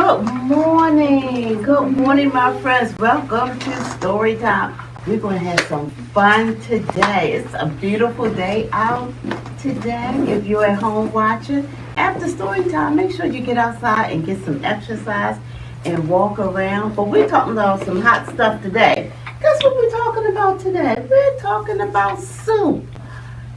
Good morning. Good morning, my friends. Welcome to Storytime. We're going to have some fun today. It's a beautiful day out today. If you're at home watching, after Storytime, make sure you get outside and get some exercise and walk around. But we're talking about some hot stuff today. Guess what we're talking about today? We're talking about soup.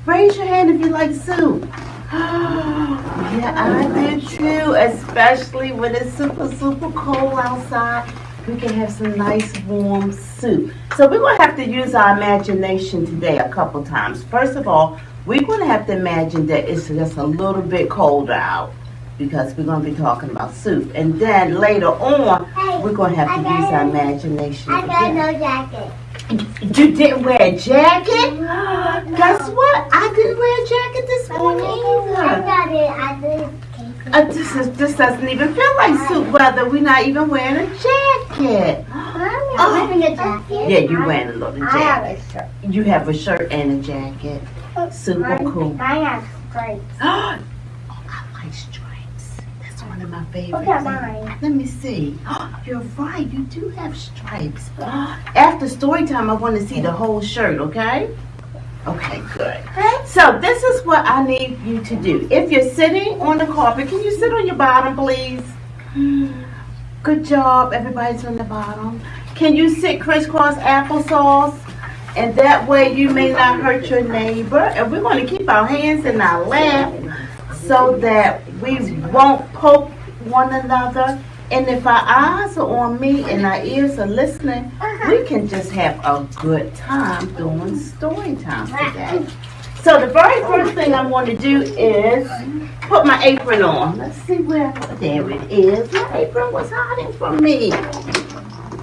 Raise your hand if you like soup. Yeah, I do too, especially when it's super cold outside. We can have some nice warm soup. So we're going to have to use our imagination today a couple times. First of all, we're going to have to imagine that it's just a little bit colder out because we're going to be talking about soup. And then later on, we're going to have to use our imagination I got no jacket. You didn't wear a jacket? Guess what? I didn't wear a jacket this morning either. I got it. This doesn't even feel like soup weather. We're not even wearing a jacket. I'm wearing a jacket. Yeah, you're wearing a little jacket. I have a shirt. You have a shirt and a jacket. Super cool. I have stripes. Oh, I like stripes. That's one of my favorites. Look at mine. Let me see. You're right. You do have stripes. After story time, I want to see the whole shirt, okay? Okay, good. So this is what I need you to do. If you're sitting on the carpet, can you sit on your bottom, please? Good job. Everybody's on the bottom. Can you sit crisscross applesauce? And that way you may not hurt your neighbor. And we're going to keep our hands in our lap so that we won't poke one another. And if our eyes are on me and our ears are listening, we can just have a good time doing story time today. So the very first thing I'm going to do is put my apron on. Let's see where, there it is. My apron was hiding from me. I'm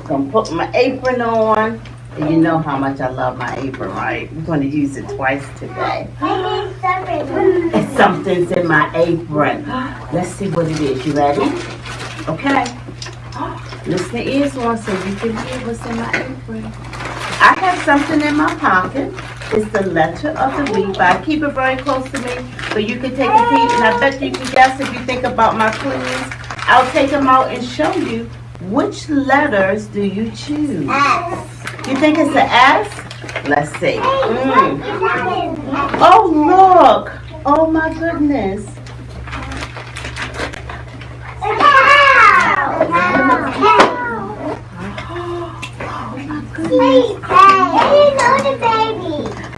going to put my apron on. And you know how much I love my apron, right? I'm going to use it twice today. And something's in my apron. Let's see what it is. You ready? Okay. Listen to ears on so you can hear what's in my apron. I have something in my pocket. It's the letter of the week, but I keep it very close to me so you can take a peek. And I bet you can guess if you think about my clues. I'll take them out and show you which letters do you choose. S. You think it's an S? Let's see. Oh, look. Oh, my goodness.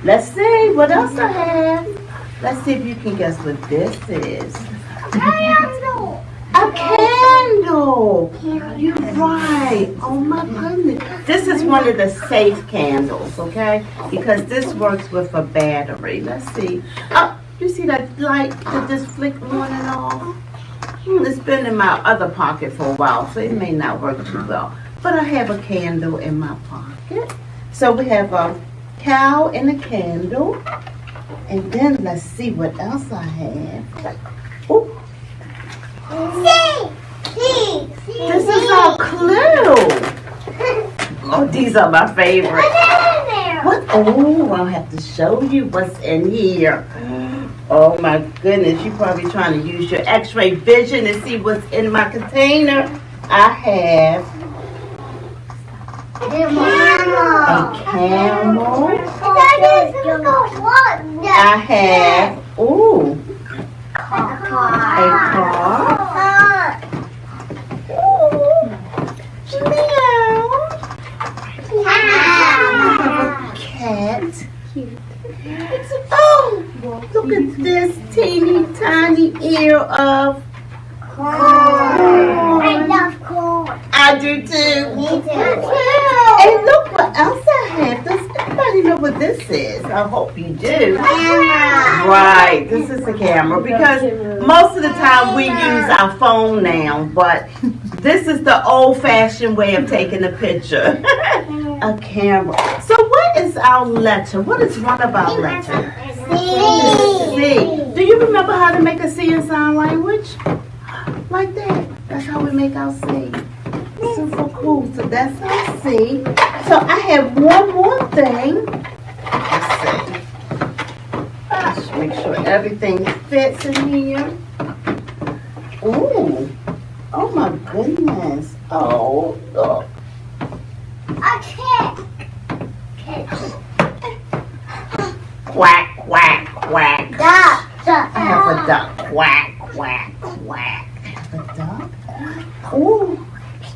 Let's see what else I have. Let's see if you can guess what this is. A candle. You're right. Oh my goodness. This is one of the safe candles, okay? Because this works with a battery. Let's see. Oh, you see that light that just flick on and off? It's been in my other pocket for a while, so it may not work too well. But I have a candle in my pocket. So we have a cow and a candle. And then let's see what else I have. Ooh. This is our clue. Oh, these are my favorite. What? Oh, I'll have to show you what's in here. Oh my goodness, you're probably trying to use your x-ray vision to see what's in my container. I have a camel. I have, ooh, a car. A cat. Oh, look at this teeny tiny ear of corn. I love corn. I do too. Me too. And look what else I have. Does anybody know what this is? I hope you do. Camera. Right, this is a camera because most of the time we use our phone now, but this is the old-fashioned way of taking a picture. A camera. So what is our letter? What is one of our letters? C. Do you remember how to make a C in sign language? Like that. That's how we make our C. Super cool. So that's our C. So I have one more thing. Let's see. Let's make sure everything fits in here. Ooh. Oh Oh my goodness. Oh, look. A cat. Quack, quack, quack. Duck. I have a duck. Quack, quack, quack. I have a duck. Ooh.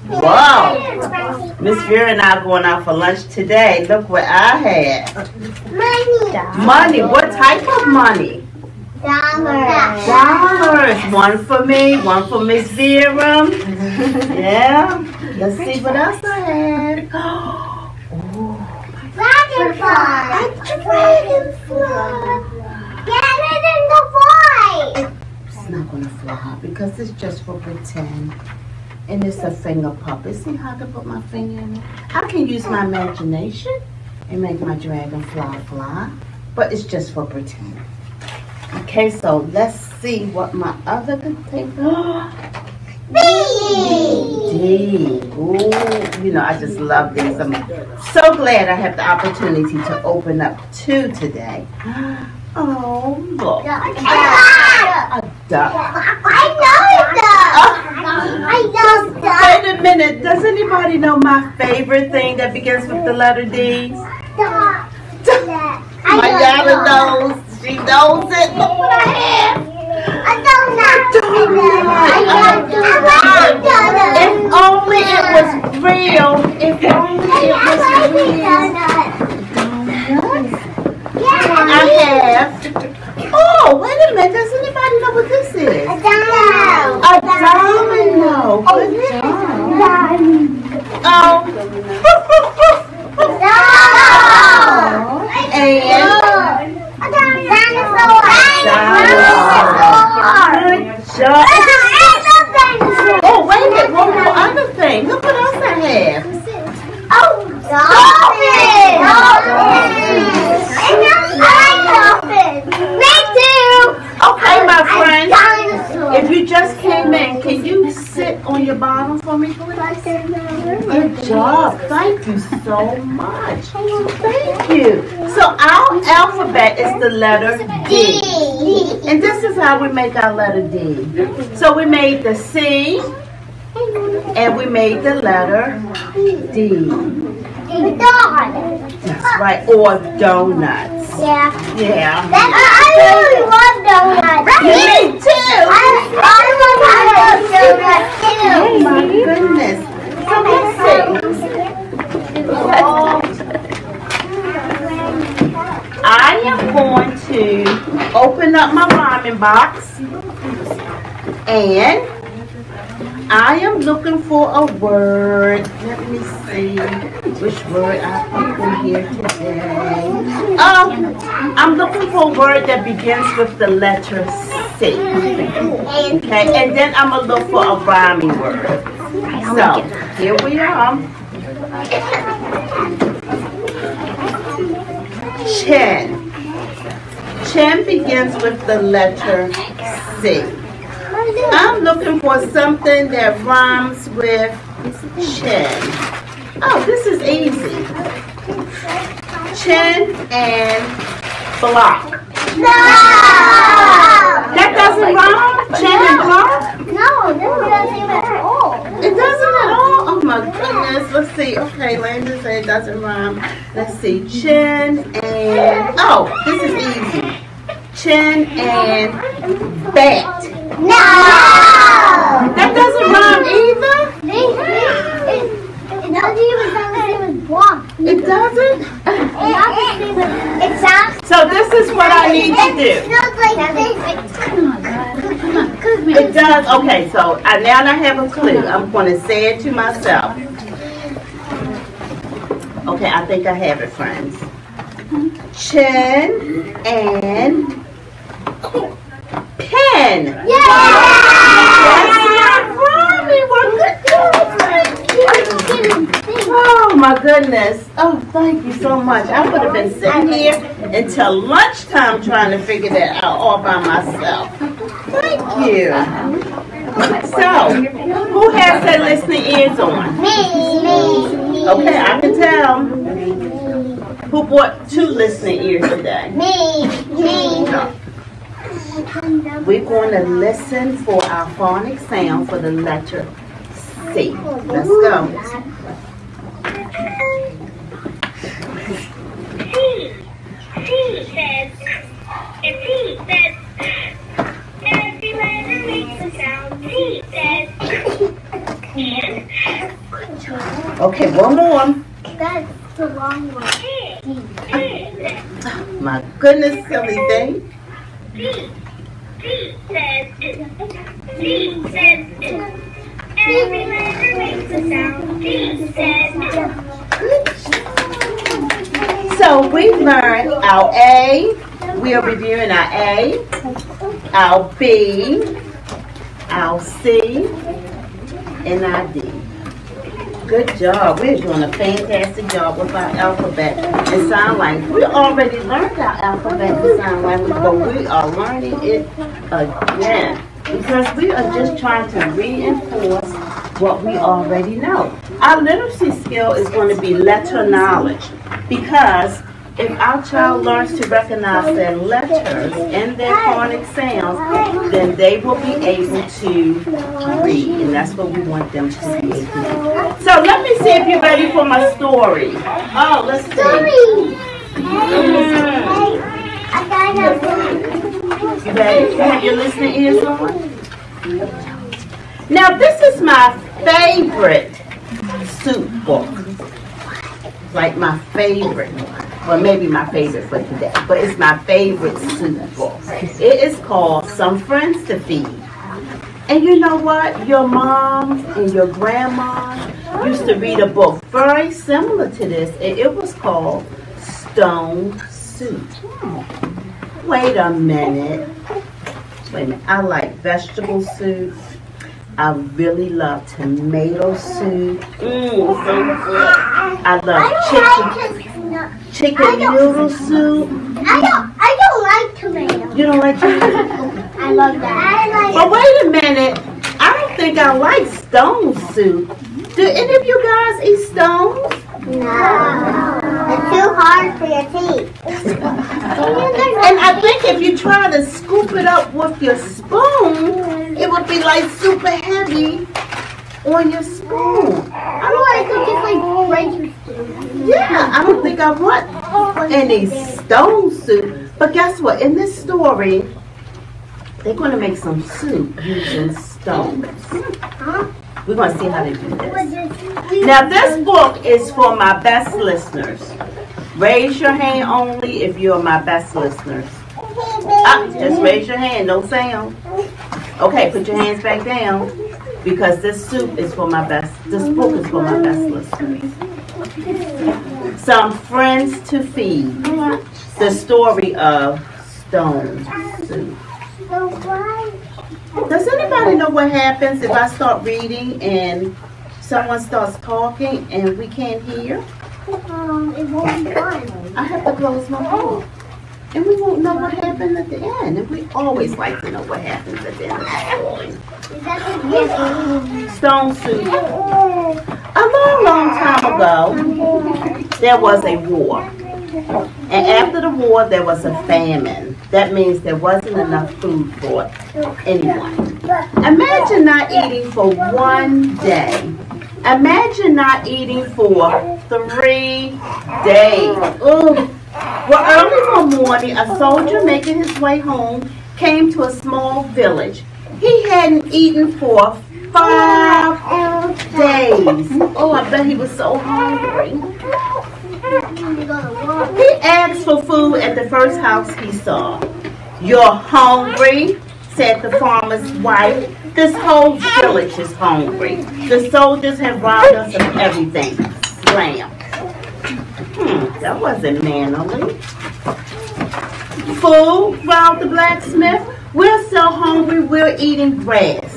Wow. Miss Vera and I are going out for lunch today. Look what I had. Money. Money. What type of money? Dollars. Dollars. One for me, one for Miss Vera. Yeah. Let's see what else I had. Ooh. Dragonfly. Dragonfly. Get it in the fly. It's not going to fly because it's just for pretend. And it's a finger puppet. See how I can put my finger in it? I can use my imagination and make my dragonfly fly. But it's just for pretend. Okay, so let's see what my other container. D. Ooh, you know, I just love these. I'm so glad I have the opportunity to open up 2 today. Oh, look. A duck. I know duck. I love duck. Wait a minute. Does anybody know my favorite thing that begins with the letter D? Duck. My daughter knows. She knows it. Look what I have. A donut. If only it was real. If only it was real. I have. Oh, wait a minute. Does anybody know what this is? A domino. A domino. Oh. And A dinosaur. good job. Oh, wait a minute. One more other thing. Look what else I have. Oh, dolphin. I like dolphins. Me too. Okay, my friend. Dinosaur. If you just came in, can you sit on your bottom for me, please? Good job. Thank you so much. Thank you. So our alphabet is the letter D. And this is how we make our letter D. So we made the C and we made the letter D. Dog. That's right. Or donuts. Yeah. Yeah. I really love donuts. Me too. I love donuts too. Oh my goodness. So let's see. I am going to open up my rhyming box and I am looking for a word. Let me see which word I put in here today. I'm looking for a word that begins with the letter C. Okay, and then I'm going to look for a rhyming word. So, here we are. Chin. Chin begins with the letter C. I'm looking for something that rhymes with chin. Oh, this is easy. Chin and block. No! That doesn't rhyme? Chin and block? No, this doesn't even at all. It doesn't at all? Oh my goodness. Let's see. Okay, Landon said it doesn't rhyme. Let's see. Chin and... Oh, this is easy. Chin and bat. No! That doesn't rhyme either? It doesn't even sound the same as block. It doesn't? It sounds... So this is what I need to do. It sounds like this. Come on, God. It does. Okay, so now I have a clue. I'm going to say it to myself. Okay, I think I have it, friends. Chin and pen. Yeah! That's not rhyming. We're good. Oh my goodness. Oh, thank you so much. I would have been sitting here until lunchtime trying to figure that out all by myself. Thank you. So, who has their listening ears on? Me. Okay, I can tell. Who bought 2 listening ears today? Me. We're going to listen for our phonic sound for the letter C. Let's go. C says, if C says, every letter makes a sound. C says, and. Okay, one more. That's the wrong one. My goodness, silly thing. C says, every letter makes a sound. C says, So we've learned our A. We are reviewing our A, our B, our C, and our D. Good job. We're doing a fantastic job with our alphabet and sign language. We already learned our alphabet and sign language, but we are learning it again because we are just trying to reinforce what we already know. Our literacy skill is going to be letter knowledge, because if our child learns to recognize their letters and their phonic sounds, then they will be able to read, and that's what we want them to be able to do. So let me see if you're ready for my story. Oh, let's see. You ready? You have your listening ears on? Now this is my favorite soup book. Like my favorite. Well, maybe my favorite for today, but it's my favorite soup book. It is called Some Friends to Feed. And you know what? Your mom and your grandma used to read a book very similar to this, and it was called Stone Soup. Wait a minute. I like vegetable soup. I really love tomato soup. So good. I love chicken noodle soup. I don't like tomatoes. You don't like tomatoes? I love that. But wait a minute. I don't think I like stone soup. Do any of you guys eat stones? No. It's too hard for your teeth. And I think if you try to scoop it up with your spoon, it would be like super heavy on your spoon. I don't like it just like break your spoon. Yeah, I don't think I want any stone soup. But guess what? In this story, they're going to make some soup using stones. We're going to see how they do this. Now, this book is for my best listeners. Raise your hand only if you're my best listeners. Just raise your hand, no sound. Okay, put your hands back down, because this soup is for my best, this book is for my best listeners. Some Friends to Feed. The story of Stone Soup. Does anybody know what happens if I start reading and someone starts talking and we can't hear? It won't be fun. I have to close my book. And we won't know what happened at the end. And we always like to know what happens at the end of the story. Is that the Stone Soup. A long, long time ago, there was a war. And after the war, there was a famine. That means there wasn't enough food for anyone. Imagine not eating for one day. Imagine not eating for 3 days. Ooh. Well, early one morning, a soldier making his way home came to a small village. He hadn't eaten for 5 days. Oh, I bet he was so hungry. He asked for food at the first house he saw. "You're hungry?" said the farmer's wife. "This whole village is hungry. The soldiers have robbed us of everything." Slam. That wasn't manly. "Fool," growled the blacksmith. "We're so hungry we're eating grass."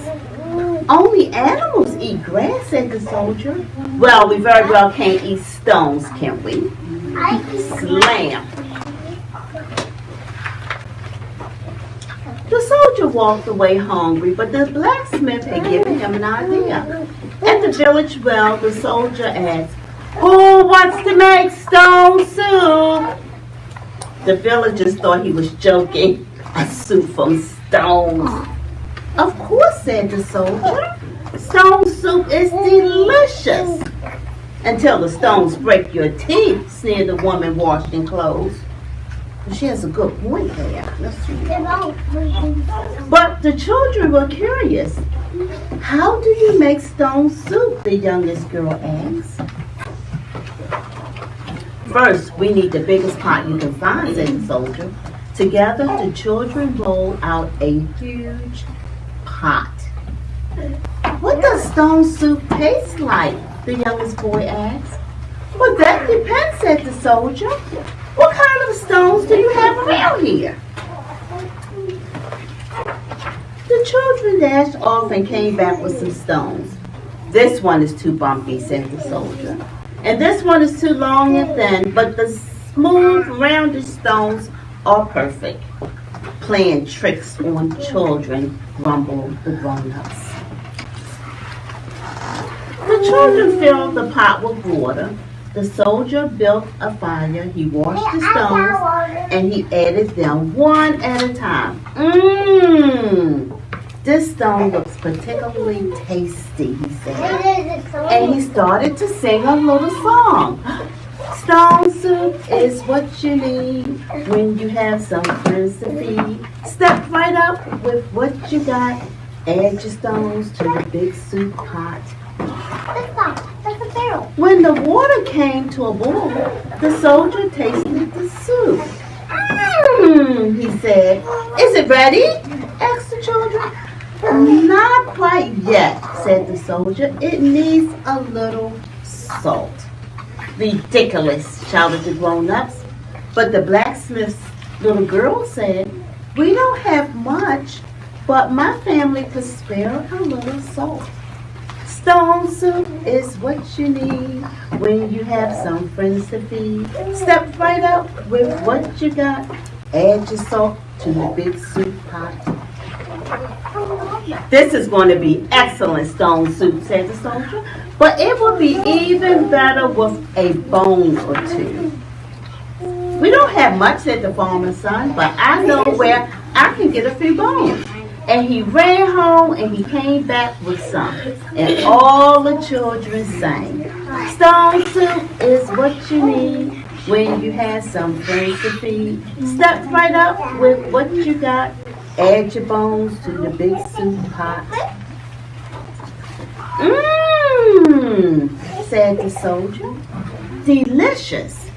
"Only animals eat grass," said the soldier. "Well, we very well can't eat stones, can we?" Slam. The soldier walked away hungry, but the blacksmith had given him an idea. At the village well, the soldier asked, "Who wants to make stone soup?" The villagers thought he was joking. "A soup from stones." "Of course," said the soldier. "Stone soup soup is delicious. Until the stones break your teeth, sneered the woman washing clothes. She has a good point there. Let's see. But the children were curious. How do you make stone soup? The youngest girl asked. First, we need the biggest pot you can find, said the soldier. Together, the children rolled out a huge pot. What does stone soup taste like? The youngest boy asked. Well, that depends, said the soldier. What kind of stones do you have around here? The children dashed off and came back with some stones. This one is too bumpy, said the soldier. And this one is too long and thin, but the smooth, rounded stones are perfect. Playing tricks on children, grumbled the grown-ups. The children filled the pot with water. The soldier built a fire. He washed the stones and he added them one at a time. This stone looks particularly tasty, he said. And he started to sing a little song. Stone soup is what you need when you have some friends to feed. Step right up with what you got. Add your stones to the big soup pot. That's a barrel. When the water came to a boil, the soldier tasted the soup. He said. Is it ready? Asked the children. Not quite yet, said the soldier. It needs a little salt. Ridiculous, shouted the grown-ups. But the blacksmith's little girl said, we don't have much, but my family could spare a little salt. Stone soup is what you need when you have some friends to feed. Step right up with what you got. Add your salt to the big soup pot. This is going to be excellent stone soup, said the soldier, but it will be even better with a bone or two. We don't have much, said the farmer's son, but I know where I can get a few bones. And he ran home and he came back with some. And all the children sang. Stone soup is what you need when you have some friends to feed. Step right up with what you got. Add your bones to the big soup pot. Said the soldier. Delicious.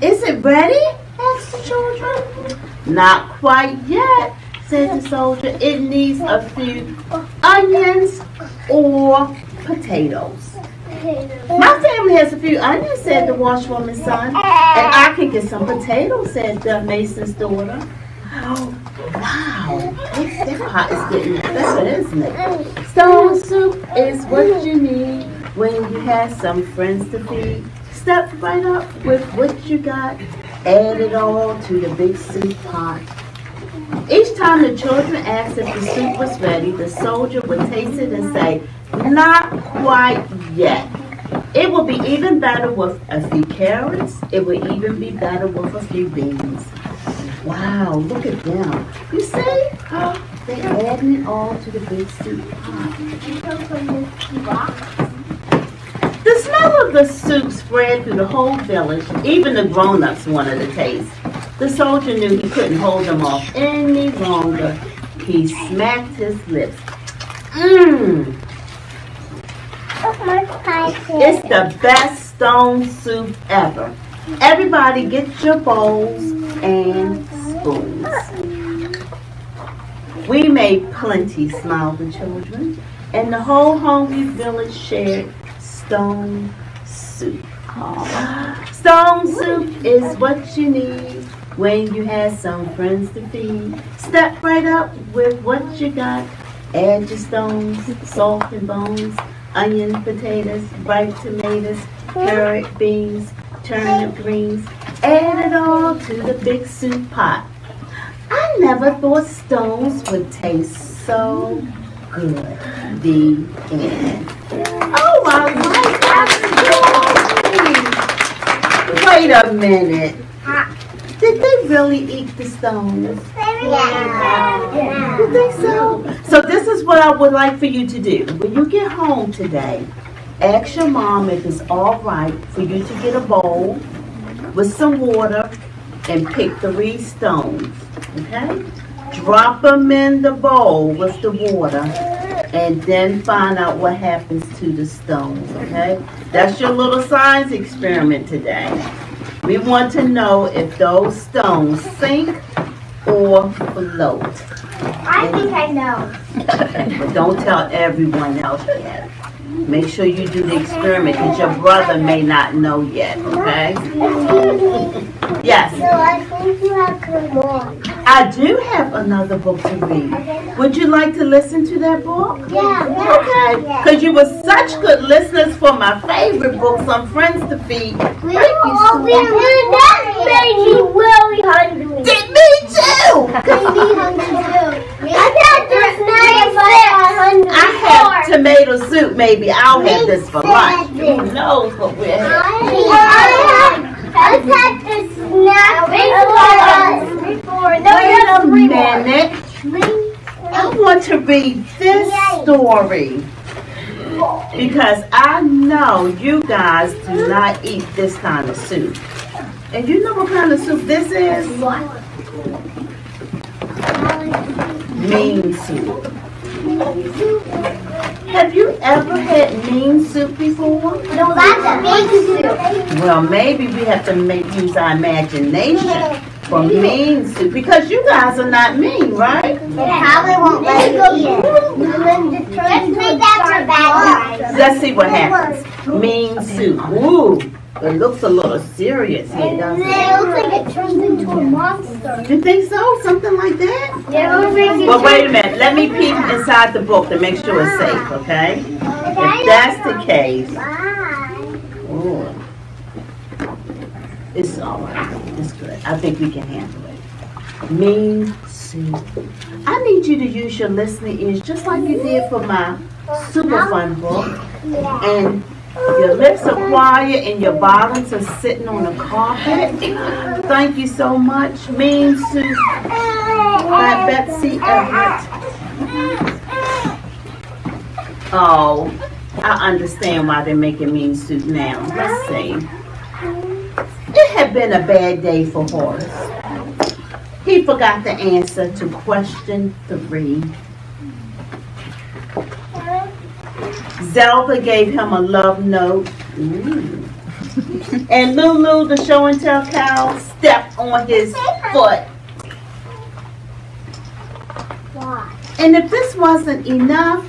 Is it ready? Asked the children. Not quite yet, said the soldier. It needs a few onions or potatoes. My family has a few onions, said the washwoman's son. And I can get some potatoes, said the mason's daughter. Oh, wow, that pot is getting better, isn't it? Stone soup is what you need when you have some friends to feed. Step right up with what you got. Add it all to the big soup pot. Each time the children asked if the soup was ready, the soldier would taste it and say, not quite yet. It will be even better with a few carrots. It will even be better with a few beans. Wow, look at them. You see? They're adding it all to the big soup pot. The smell of the soup spread through the whole village. Even the grown-ups wanted a taste. The soldier knew he couldn't hold them off any longer. He smacked his lips. It's the best stone soup ever. Everybody get your bowls and spoons. We made plenty, smiled the children, and the whole hungry village shared stone soup. Stone soup is what you need when you have some friends to feed. Step right up with what you got. Add your stones, salt and bones, onion, potatoes, ripe tomatoes, carrot, beans, turnip greens. Add it all to the big soup pot. I never thought stones would taste so good. The end. Oh, I like that story. Wait a minute. Did they really eat the stones? Yeah. You think so? So this is what what I would like for you to do. When you get home today, ask your mom if it's all right for you to get a bowl with some water and pick 3 stones, okay? Drop them in the bowl with the water and then find out what happens to the stones, okay? That's your little science experiment today. We want to know if those stones sink or float. I think I know. But don't tell everyone else yet. Make sure you do the experiment because your brother may not know yet, okay? Yes. So I think you have come on. I do have another book to read. Would you like to listen to that book? Yeah. Okay. Because you were such good listeners for my favorite book, Some Friends to Feed. Thank you so much. That made me really hungry. Did me too. I have tomato soup, maybe. I'll have this for lunch. Who knows what we're having? I've had this snack before. Wait a minute. I want to read this story because I know you guys do not eat this kind of soup. And you know what kind of soup this is? Mean soup. Have you ever had mean soup before? No, that's a big soup. Well, maybe we have to use our imagination for mean soup because you guys are not mean, right? They probably won't let you eat it. Let's make that for bad guys. Let's see what happens. Mean soup. Ooh, it looks a little serious here, doesn't it? It looks like it turns into a monster. You think so? Something like that? Yeah, well, wait a minute. Let me peek inside the book to make sure it's safe, okay? If that's the case, ooh, it's all right. It's good. I think we can handle it. Mean soup. I need you to use your listening ears just like you did for my super fun book. And your lips are quiet and your bottoms are sitting on the carpet. Thank you so much. Mean soup by Betsy Everett. Oh, I understand why they're making mean soup now. Let's see. It had been a bad day for Horace. He forgot the answer to question 3. Zelda gave him a love note. Ooh. And Lulu, the show and tell cow, stepped on his foot. And if this wasn't enough,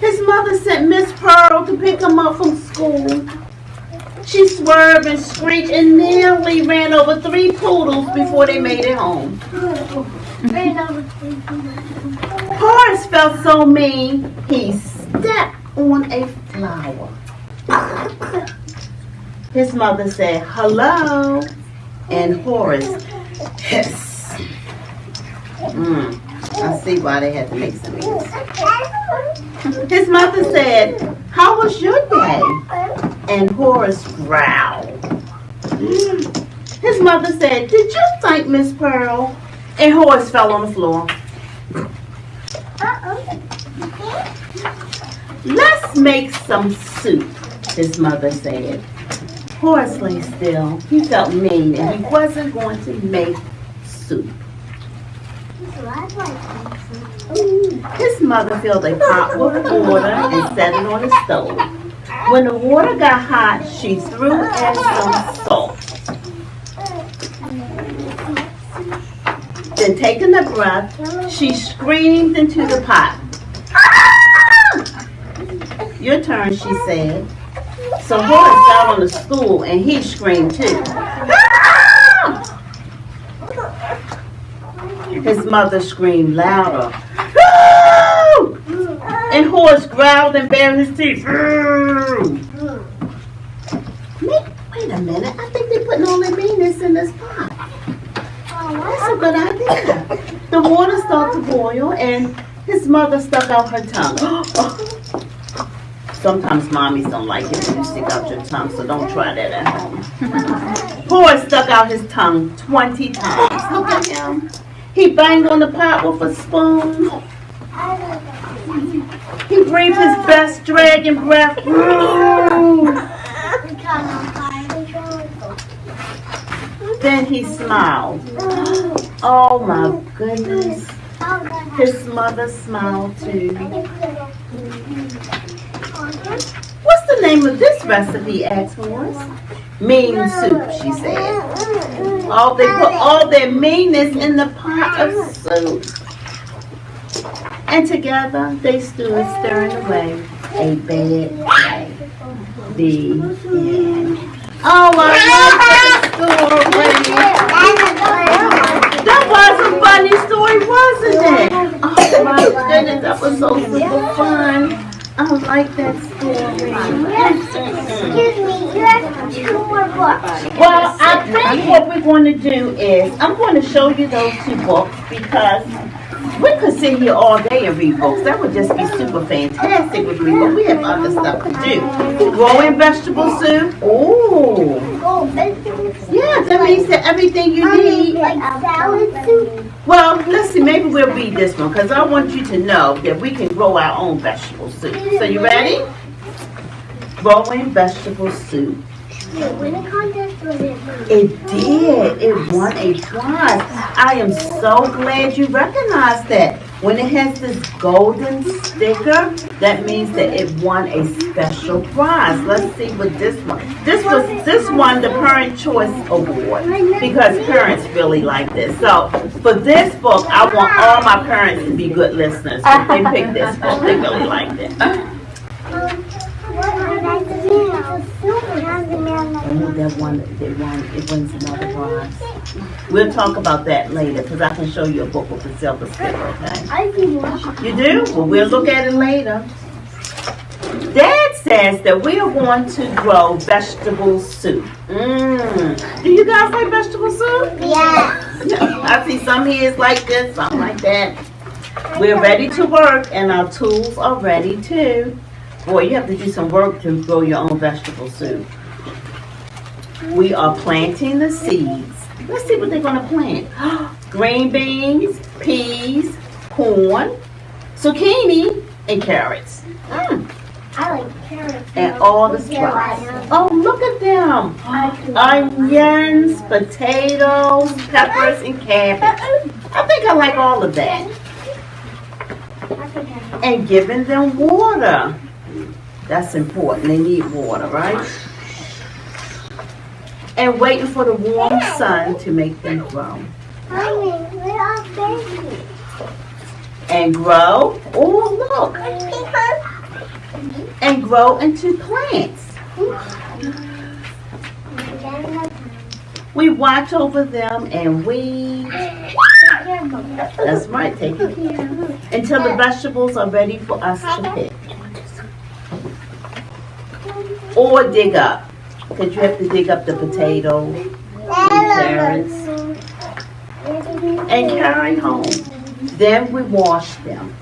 his mother sent Miss Pearl to pick him up from school. She swerved and screeched and nearly ran over 3 poodles before they made it home. Horace felt so mean, he stepped on a flower. His mother said, "Hello," and Horace hissed. I see why they had to make some noise. His mother said, "How was your day?" And Horace growled. His mother said, "Did you thank Miss Pearl?" And Horace fell on the floor. "Let's make some soup," his mother said. Horace lay still. He felt mean and he wasn't going to make soup. His mother filled a pot with water and set it on the stove. When the water got hot, she threw in some salt. Then taking a breath, she screamed into the pot. "Your turn," she said. So Horace got on the stool and he screamed too. His mother screamed louder. And Horace growled and bared his teeth. Wait a minute, I think they're putting all their meanness in this pot. That's a good idea. The water started to boil and his mother stuck out her tongue. Sometimes mommies don't like it when you stick out your tongue, so don't try that at home. Horace stuck out his tongue 20 times. Look at him. He banged on the pot with a spoon. He breathed his best dragon breath. Then he smiled. Oh my goodness. His mother smiled too. What's the name of this recipe, asked Horace. Mean soup, she said. Oh, they put all their meanness in the pot of soup. And together they stood stirring away a bad day. The end. Oh, I love that story. That was a funny story, wasn't it? Oh my goodness, that was so super fun. I like that story. Excuse me, you have 2 more books. Well, I think what we're going to do is, I'm going to show you those 2 books because we could sit here all day and read books. That would just be super fantastic with me, but we have other stuff to do. Growing vegetable soup. Ooh. Oh, vegetable soup. Yeah, that means that everything you need. Like salad soup. Well, let's see, maybe we'll read this one because I want you to know that we can grow our own vegetable soup. So you ready? Growing vegetable soup. Did it win a contest or did it lose? It did. It won a prize. I am so glad you recognized that. When it has this golden sticker, that means that it won a special prize. Let's see what this one. This won the Parent Choice Award because parents really like this. So for this book, I want all my parents to be good listeners. If they pick this book, they really liked it. It wins another prize. We'll talk about that later because I can show you a book with a silver sticker, okay? You do? Well, we'll look at it later. Dad says that we are going to grow vegetable soup. Do you guys like vegetable soup? Yeah. I see some here is like this, some like that. We're ready to work and our tools are ready too. Boy, you have to do some work to grow your own vegetable soup. We are planting the seeds. Let's see what they're going to plant. Green beans, peas, corn, zucchini, and carrots. I like carrots. And all the sprouts. Oh, look at them. Onions, potatoes, peppers, and cabbage. I think I like all of that. And giving them water. That's important. They need water, right? And waiting for the warm sun to make them grow. And grow. Oh, look. And grow into plants. We watch over them and we... That's right, take it until the vegetables are ready for us to pick. Or dig up. Because you have to dig up the potatoes, and carrots, and carry home. Then we wash them.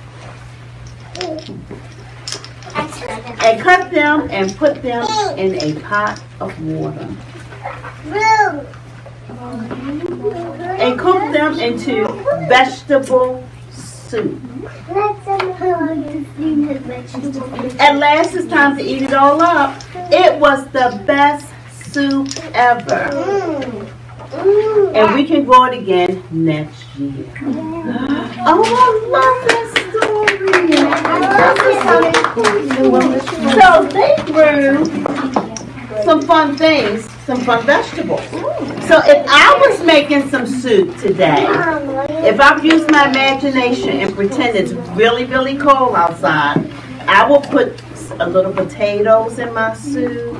And cut them and put them in a pot of water. And cook them into vegetable soup. At last it's time to eat it all up. It was the best soup ever. And we can grow it again next year. Oh, I love that story. So they grew some fun things, some fun vegetables. So if I was making some soup today, if I've used my imagination and pretend it's really, really cold outside, I will put a little potatoes in my soup.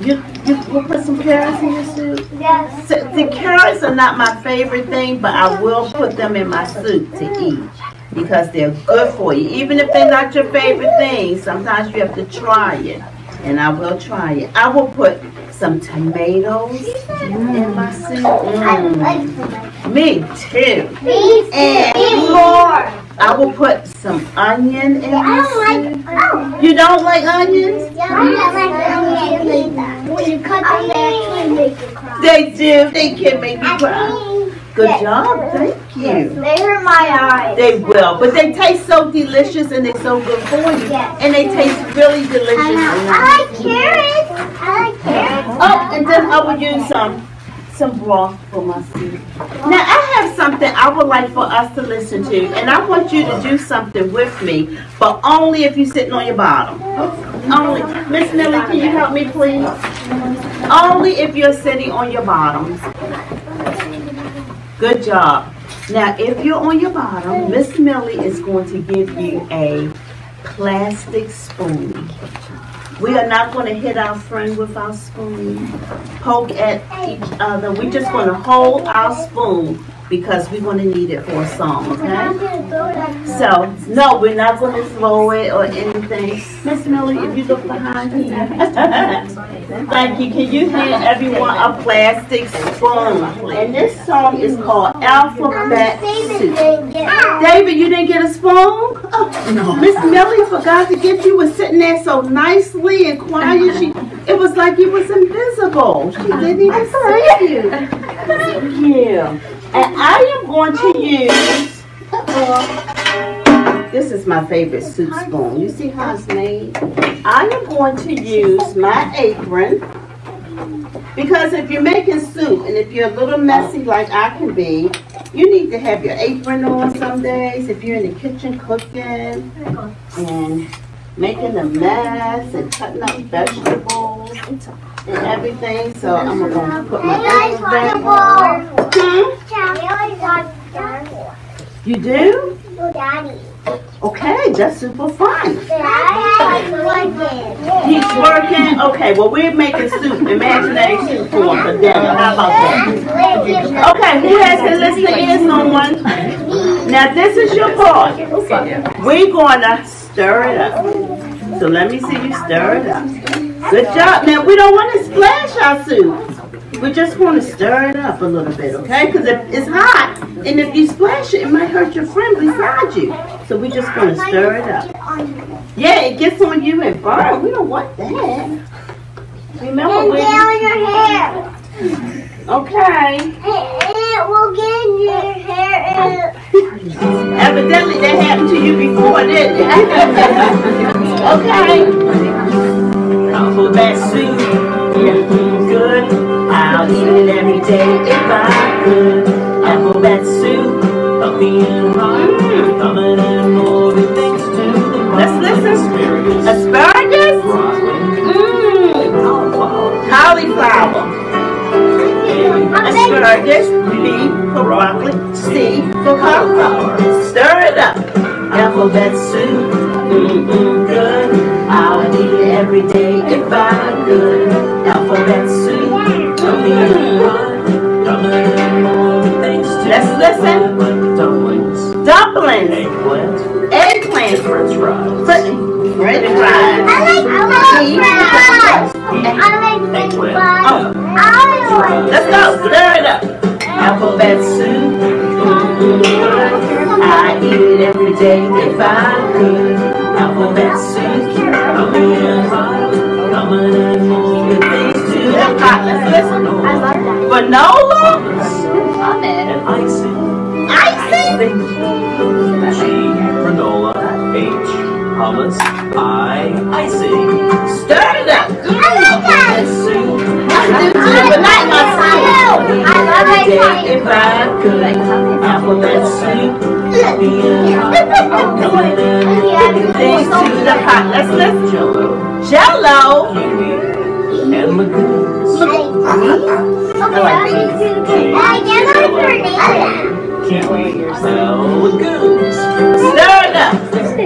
You will put some carrots in your soup? Yes. So the carrots are not my favorite thing, but I will put them in my soup to eat because they're good for you. Even if they're not your favorite thing, sometimes you have to try it. And I will try it. I will put some tomatoes in my soup. Me too. And more. I will put some onion in my soup. You don't like onions? Yeah, I don't like onions. When you cut them, they actually make you cry. They do. They can make me cry. Good job. Thank you. They hurt my eyes. They will, but they taste so delicious and they're so good for you. And they taste really delicious. I like carrots. I like carrots. Oh, and then I would use some broth for my soup. Now I have something I would like for us to listen to, and I want you to do something with me, but only if you're sitting on your bottom. Only. Miss Millie, can you help me, please? Only if you're sitting on your bottoms. Good job. Now, if you're on your bottom, Miss Millie is going to give you a plastic spoon. We are not going to hit our friend with our spoon, poke at each other. We're just going to hold our spoon because we're going to need it for a song, okay? So, no, we're not going to throw it or anything. Miss Millie, if you look behind you. Thank you. Can you hand everyone a plastic spoon? And this song is called Alphabet Soup. David, you didn't get a spoon? Oh, no. Miss Millie forgot to get you. Was sitting there so nicely and quiet. It was like you was invisible. She didn't even see you. Thank you. And I am going to use, this is my favorite soup spoon. You see how it's made? I am going to use my apron, because if you're making soup and if you're a little messy like I can be, you need to have your apron on some days if you're in the kitchen cooking and making a mess and cutting up vegetables and everything. So I'm going to put my apron. You do? Daddy. Okay, that's super fun. He's He's working? Okay, well, we're making soup, imaginary soup for him for dinner. How about that? Okay, who has to listen in on one? Now, this is your part. We're going to stir it up. So let me see you stir it up. Good job. Now, we don't want to splash our soup. We just want to stir it up a little bit, okay? Because it's hot, and if you splash it, it might hurt your friend beside you. So we just want to stir it up. Yeah, it gets on you and burn. We don't want that. Remember when down your hair. Okay. It will get in your hair. Evidently, that happened to you before, didn't it? Okay. Alphabet soup. Good. I'll eat it every day if I could. Alphabet soup, healthy and hot, coming in more good things too. Let's listen. Asparagus, cauliflower. Asparagus, B for broccoli, C for cauliflower. Stir it up. Alphabet soup, good. I'll eat it every day if I could. Alphabet soup. Let's listen. Dumplings. Eggplant. French fries. French fries. I like fries. Let's go. Stir it up. Alphabet soup. I eat it every day if I could. Alphabet soup. Coming in more good things to the pot. Let's listen. I love that. Granola. And icing. Icing. G, granola. H, hummus. I, icing. Stir it up. I like that. Soup. I do too, but not my soup. I love Every it. day if I could. Alphabet soup. Things to the pot. Let's listen. Jello. And lagoons. I like these. Kiwi. Lagoons. Stir it up.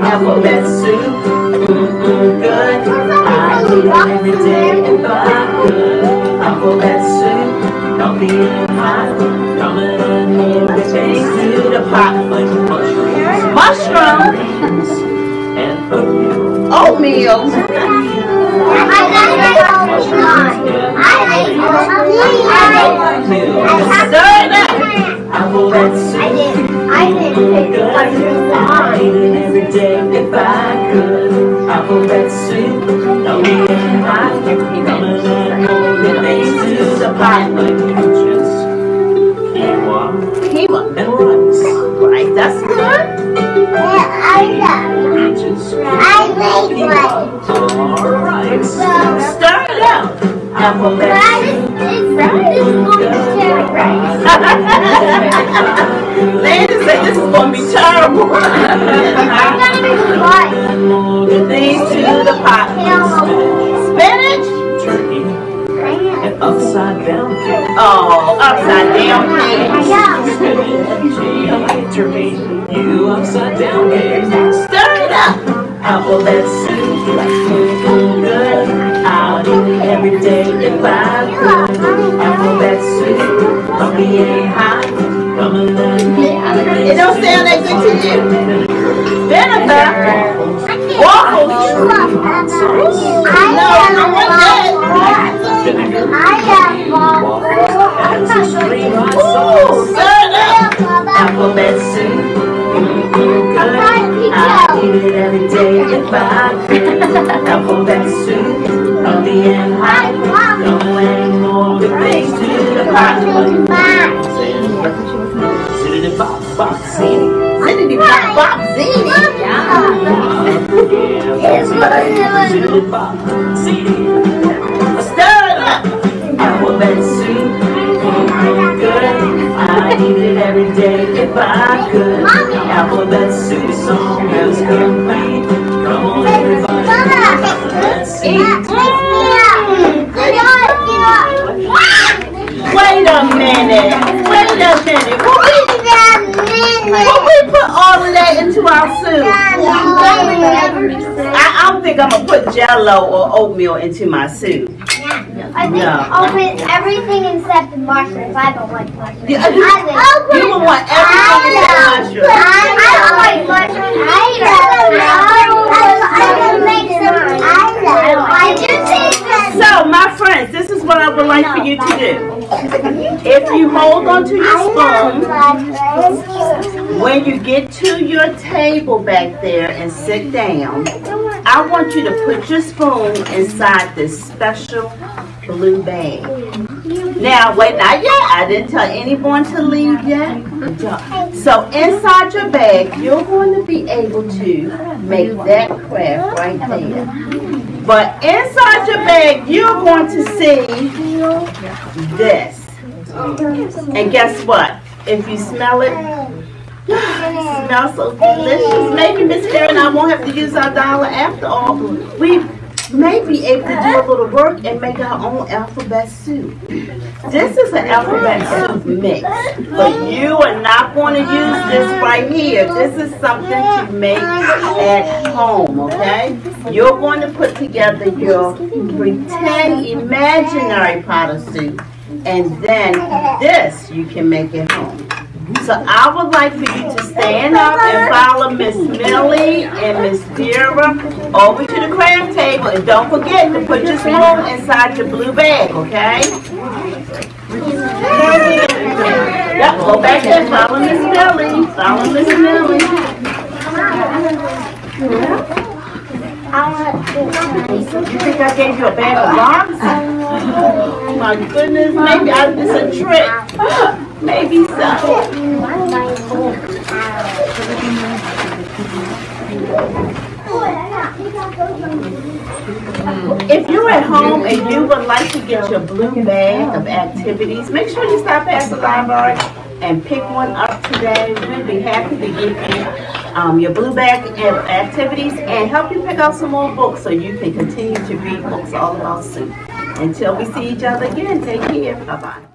Alphabet soup. Good. I eat it every day if I could. Alphabet soup. Healthy and hot. Coming in things to the pot. Like mushrooms. Mushrooms. And oatmeal. Oatmeal. Stir it up. Alphabet soup. I didn't pick I eat it every day if I could. Alphabet soup. Don't be in hot. Coming in things to the pot. Like peaches. Quinoa. made one. Alright. Stir it up. Alphabet soup. Ladies say this is going to be terrible. These to the pot. Spinach. Turkey. And upside down cake. Oh, upside down cake. Spinach. Turkey. You upside down cake. Stir it up. Alphabet soup. Good. I'll eat it every day if I could. Alphabet soup. Puppy ain't hot. Come and let me. It don't sound that good to you. Vinegar. Waffles. No, I want that. Ooh, stir it up. Alphabet soup. Good. I'll eat it every day if I could. Alphabet soup. Puppy and hot. Don't add more good things to the pot. Zittity bop bop ziti. Zittity bop bop ziti. Zittity bop ziti. Stir it up. Alphabet soup. Good. I eat it every day if I could. Alphabet soup song is complete. Come on everybody. Let's eat. Wait a minute. Will we put all of that into our soup? I don't think I'm going to put Jell-O or oatmeal into my soup. I think I'll put everything except the mushrooms. I don't like mushrooms. You would want everything except mushrooms. I don't like mushrooms either. So, my friends, this is what I would like for you to do. If you hold onto your spoon, when you get to your table back there and sit down, I want you to put your spoon inside this special blue bag. Now, wait, not yet. I didn't tell anyone to leave yet. So, inside your bag, you're going to be able to make that craft right there. But inside your bag, you're going to see this. And guess what? If you smell it, it smells so delicious. Maybe Miss Karen and I won't have to use our dollar after all. We may be able to do a little work and make our own alphabet soup. This is an alphabet soup mix, but you are not going to use this right here. This is something to make at home, okay? You're going to put together your pretend imaginary pot of soup, and then this you can make at home. So I would like for you to stand up and follow Miss Millie and Miss Dira over to the craft table, and don't forget to put your spoon inside your blue bag, okay? Yep, go back there, follow Miss Millie. Follow Miss Millie. You think I gave you a bag of rocks? Oh my goodness, maybe it's a trick. Maybe so. If you're at home and you would like to get your blue bag of activities, make sure you stop past the library and pick one up today. We'd be happy to give you your blue bag of activities and help you pick out some more books so you can continue to read books all about soup. Until we see each other again, take care. Bye-bye.